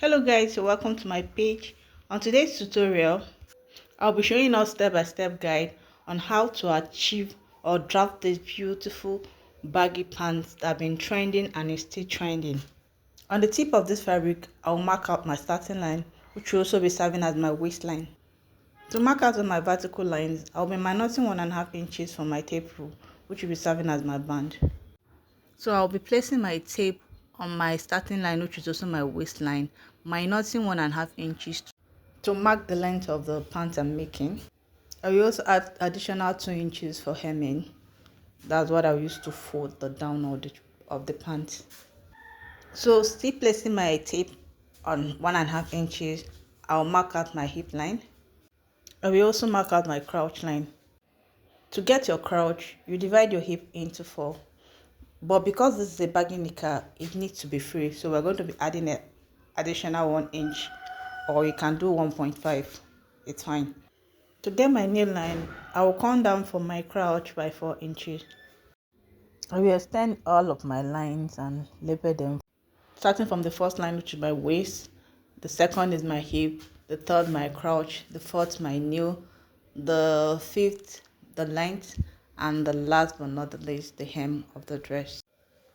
Hello guys, welcome to my page. On today's tutorial, I'll be showing us step-by-step guide on how to achieve or draft this beautiful baggy pants that have been trending and is still trending. On the tip of this fabric, I'll mark out my starting line, which will also be serving as my waistline. To mark out on my vertical lines, I'll be minusing 1.5 inches from my tape rule, which will be serving as my band. So I'll be placing my tape on my starting line, which is also my waistline, minusing 1.5 inches to mark the length of the pants I'm making. I will also add additional 2 inches for hemming. That's what I'll use to fold the down of the pants. So still placing my tape on 1.5 inches, I'll mark out my hip line. I will also mark out my crouch line. To get your crouch, you divide your hip into 4. But because this is a baggy knicker, it needs to be free. So we're going to be adding an additional 1 inch, or you can do 1.5. It's fine. To get my nail line, I will come down from my crouch by 4 inches. I will extend all of my lines and label them. Starting from the first line, which is my waist, the second is my hip, the third my crouch, the fourth my nail, the fifth the length, and the last but not the least the hem of the dress.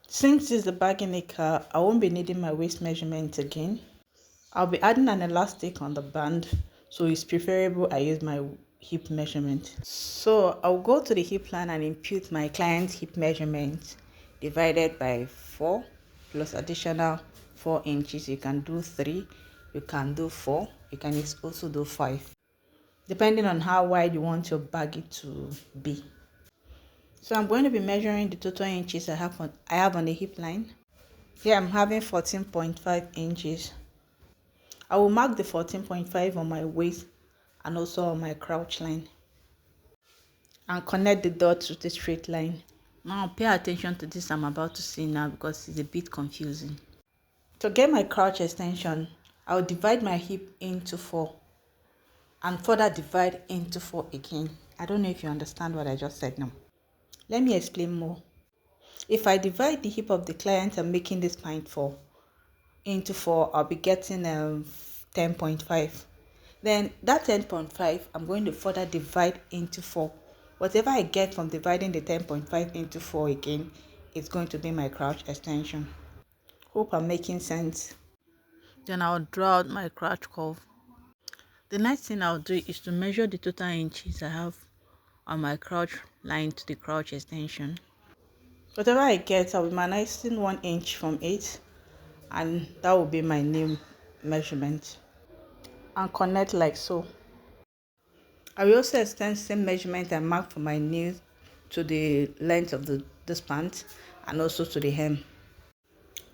Since this is a baggy knicker, I won't be needing my waist measurement again. I'll be adding an elastic on the band, so it's preferable I use my hip measurement. So I'll go to the hip line and impute my client's hip measurement divided by 4 plus additional 4 inches. You can do 3, you can do 4, you can also do 5, depending on how wide you want your baggy to be. So I'm going to be measuring the total inches I have on the hip line. Here I'm having 14.5 inches. I will mark the 14.5 on my waist and also on my crouch line and connect the dots with a straight line. Now pay attention to this I'm about to say now because it's a bit confusing. To get my crouch extension, I'll divide my hip into 4 and further divide into 4 again. I don't know if you understand what I just said now. Let me explain more. If I divide the hip of the client I'm making this pint for into 4, I'll be getting 10.5. Then that 10.5 I'm going to further divide into 4. Whatever I get from dividing the 10.5 into 4 again, it's going to be my crouch extension. Hope I'm making sense. Then I'll draw out my crouch curve. The next thing I'll do is to measure the total inches I have on my crouch line to the crouch extension. Whatever I get, I'll be minusing 1 inch from it, and that will be my new measurement, and connect like so. I will also extend the same measurement I marked for my nail to the length of this pant and also to the hem,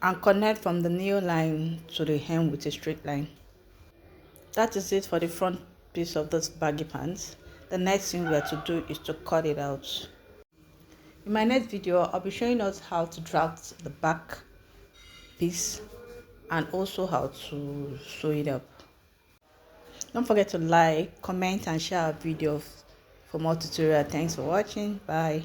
and connect from the nail line to the hem with a straight line. That is it for the front piece of this baggy pants. The next thing we have to do is to cut it out. In my next video, I'll be showing us how to draft the back piece and also how to sew it up. Don't forget to like, comment and share our videos for more tutorial. Thanks for watching. Bye.